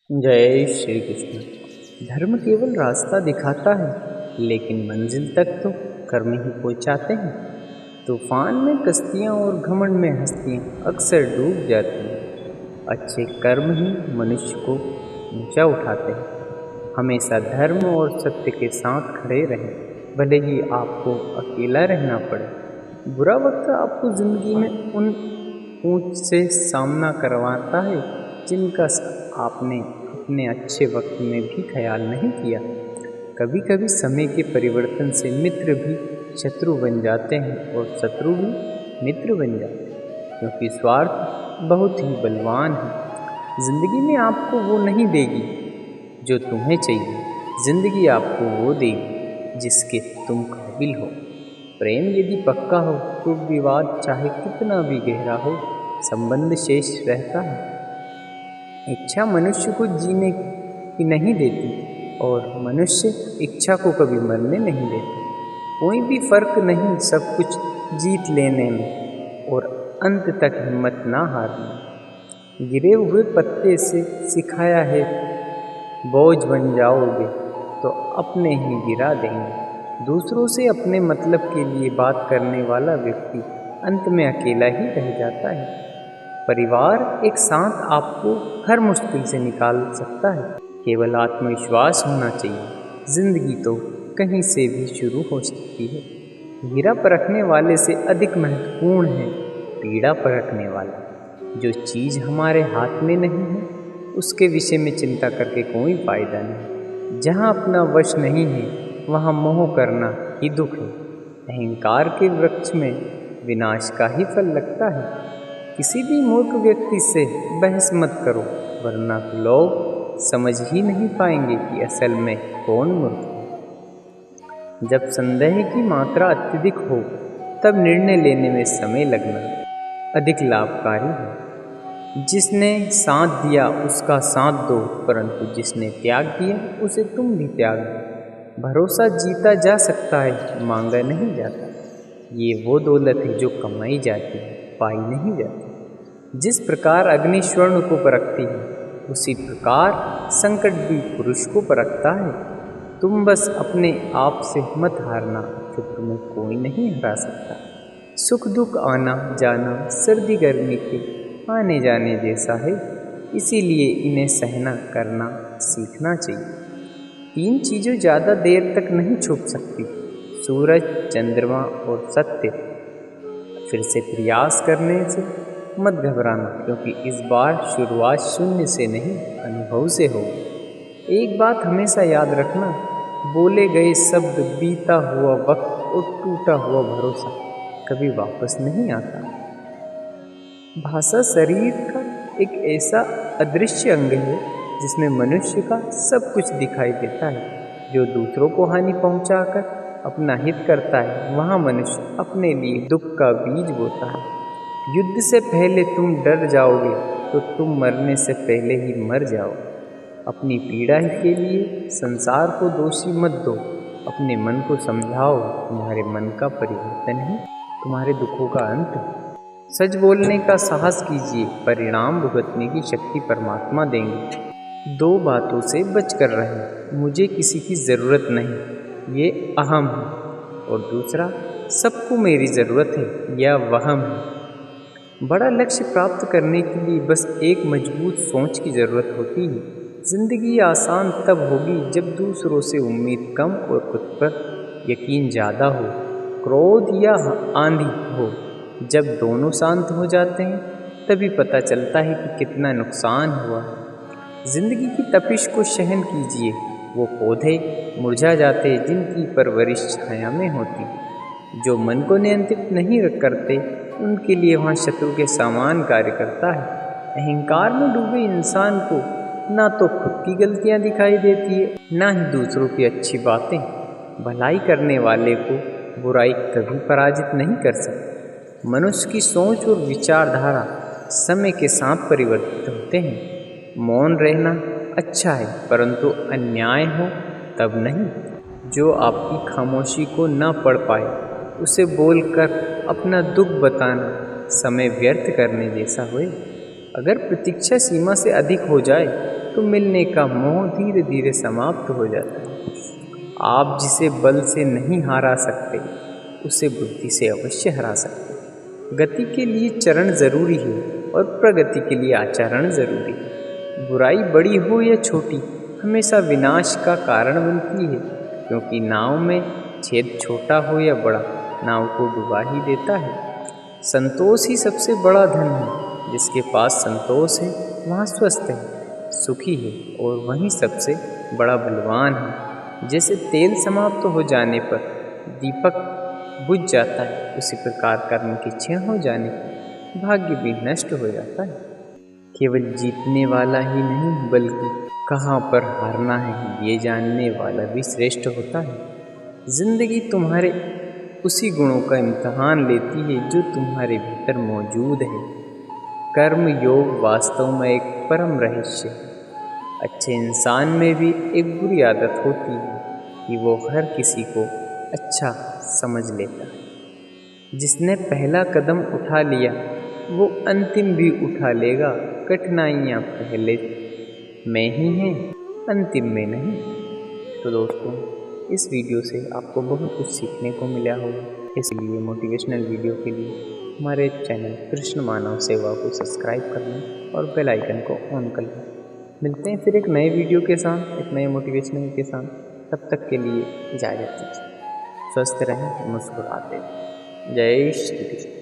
जय श्री कृष्ण। धर्म केवल रास्ता दिखाता है, लेकिन मंजिल तक तो कर्म ही पहुंचाते हैं। तूफान में कश्तियाँ और घमंड में हस्तियाँ अक्सर डूब जाती हैं। अच्छे कर्म ही मनुष्य को ऊंचा उठाते हैं। हमेशा धर्म और सत्य के साथ खड़े रहें, भले ही आपको अकेला रहना पड़े। बुरा वक्त आपको जिंदगी में उन ऊंच से सामना करवाता है जिनका आपने अपने अच्छे वक्त में भी ख्याल नहीं किया। कभी कभी समय के परिवर्तन से मित्र भी शत्रु बन जाते हैं और शत्रु भी मित्र बन जाते हैं, क्योंकि स्वार्थ बहुत ही बलवान है। जिंदगी में आपको वो नहीं देगी जो तुम्हें चाहिए, जिंदगी आपको वो देगी जिसके तुम काबिल हो। प्रेम यदि पक्का हो तो विवाद चाहे कितना भी गहरा हो, संबंध शेष रहता है। इच्छा मनुष्य को जीने की नहीं देती और मनुष्य इच्छा को कभी मरने नहीं देता। कोई भी फर्क नहीं सब कुछ जीत लेने में और अंत तक हिम्मत ना हारना। गिरे हुए पत्ते से सिखाया है, बोझ बन जाओगे तो अपने ही गिरा देंगे। दूसरों से अपने मतलब के लिए बात करने वाला व्यक्ति अंत में अकेला ही रह जाता है। परिवार एक साथ आपको हर मुश्किल से निकाल सकता है, केवल आत्मविश्वास होना चाहिए। जिंदगी तो कहीं से भी शुरू हो सकती है। हीरा परखने वाले से अधिक महत्वपूर्ण है पीड़ा परखने वाला। जो चीज़ हमारे हाथ में नहीं है उसके विषय में चिंता करके कोई फायदा नहीं। जहाँ अपना वश नहीं है वहाँ मोह करना ही दुख है। अहंकार के वृक्ष में विनाश का ही फल लगता है। किसी भी मूर्ख व्यक्ति से बहस मत करो, वरना लोग समझ ही नहीं पाएंगे कि असल में कौन मूर्ख है। जब संदेह की मात्रा अत्यधिक हो तब निर्णय लेने में समय लगना अधिक लाभकारी है। जिसने साथ दिया उसका साथ दो, परंतु जिसने त्याग दिया उसे तुम भी त्याग दो। भरोसा जीता जा सकता है, मांगा नहीं जाता। ये वो दौलत है जो कमाई जाती है, पाई नहीं जाती। जिस प्रकार अग्नि स्वर्ण को परखती है, उसी प्रकार संकट भी पुरुष को परखता है। तुम बस अपने आप से मत हारना, जो तुम्हें कोई नहीं हरा सकता। सुख दुख आना जाना सर्दी गर्मी के आने जाने जैसा है, इसीलिए इन्हें सहना करना सीखना चाहिए। तीन चीज़ें ज़्यादा देर तक नहीं छुप सकती, सूरज, चंद्रमा और सत्य। फिर से प्रयास करने से मत घबराना, क्योंकि इस बार शुरुआत शून्य से नहीं अनुभव से होगी। एक बात हमेशा याद रखना, बोले गए शब्द, बीता हुआ वक्त और टूटा हुआ भरोसा कभी वापस नहीं आता। भाषा शरीर का एक ऐसा अदृश्य अंग है जिसमें मनुष्य का सब कुछ दिखाई देता है। जो दूसरों को हानि पहुंचाकर अपना हित करता है, वहाँ मनुष्य अपने लिए दुख का बीज बोता है। युद्ध से पहले तुम डर जाओगे तो तुम मरने से पहले ही मर जाओ। अपनी पीड़ा के लिए संसार को दोषी मत दो, अपने मन को समझाओ। तुम्हारे मन का परिवर्तन ही तुम्हारे दुखों का अंत है। सच बोलने का साहस कीजिए, परिणाम भुगतने की शक्ति परमात्मा देंगे। दो बातों से बच कर रहें, मुझे किसी की ज़रूरत नहीं, ये अहम है, और दूसरा, सबको मेरी ज़रूरत है, यह वहम है। बड़ा लक्ष्य प्राप्त करने के लिए बस एक मजबूत सोच की ज़रूरत होती है। जिंदगी आसान तब होगी जब दूसरों से उम्मीद कम और खुद पर यकीन ज़्यादा हो। क्रोध या आंधी हो, जब दोनों शांत हो जाते हैं तभी पता चलता है कि कितना नुकसान हुआ। जिंदगी की तपिश को सहन कीजिए। वो पौधे मुरझा जाते हैं जिनकी परवरिश छाया में होती। जो मन को नियंत्रित नहीं करते उनके लिए वहाँ शत्रु के समान कार्य करता है। अहंकार में डूबे इंसान को ना तो खुद की गलतियाँ दिखाई देती है, ना ही दूसरों की अच्छी बातें। भलाई करने वाले को बुराई कभी पराजित नहीं कर सकती। मनुष्य की सोच और विचारधारा समय के साथ परिवर्तित होते हैं। मौन रहना अच्छा है, परंतु अन्याय हो तब नहीं। जो आपकी खामोशी को ना पढ़ पाए उसे बोलकर अपना दुख बताना समय व्यर्थ करने जैसा हुए। अगर प्रतीक्षा सीमा से अधिक हो जाए तो मिलने का मोह धीरे धीरे समाप्त हो जाता है। आप जिसे बल से नहीं हरा सकते, उसे बुद्धि से अवश्य हरा सकते। गति के लिए चरण जरूरी है और प्रगति के लिए आचरण जरूरी है। बुराई बड़ी हो या छोटी, हमेशा विनाश का कारण बनती है, क्योंकि नाव में छेद छोटा हो या बड़ा, नाव को डुबा ही देता है। संतोष ही सबसे बड़ा धन है। जिसके पास संतोष है वहाँ स्वस्थ है, सुखी है और वहीं सबसे बड़ा बलवान है। जैसे तेल समाप्त हो जाने पर दीपक बुझ जाता है, उसी प्रकार कर्म के क्षीण हो जाने पर भाग्य भी नष्ट हो जाता है। केवल जीतने वाला ही नहीं, बल्कि कहाँ पर हारना है ये जानने वाला भी श्रेष्ठ होता है। जिंदगी तुम्हारे उसी गुणों का इम्तहान लेती है जो तुम्हारे भीतर मौजूद है। कर्म योग वास्तव में एक परम रहस्य है। अच्छे इंसान में भी एक बुरी आदत होती है कि वो हर किसी को अच्छा समझ लेता है। जिसने पहला कदम उठा लिया वो अंतिम भी उठा लेगा। कठिनाइयाँ पहले में ही हैं, अंतिम में नहीं। तो दोस्तों, इस वीडियो से आपको बहुत कुछ सीखने को मिला होगा, इसलिए मोटिवेशनल वीडियो के लिए हमारे चैनल कृष्ण मानव सेवा को सब्सक्राइब कर लें और बेल आइकन को ऑन कर लें। मिलते हैं फिर एक नए वीडियो के साथ, एक नए मोटिवेशनल के साथ। तब तक के लिए इजाज़त दीजिए। स्वस्थ रहें, मुस्कुराते रहें। जय श्री कृष्ण।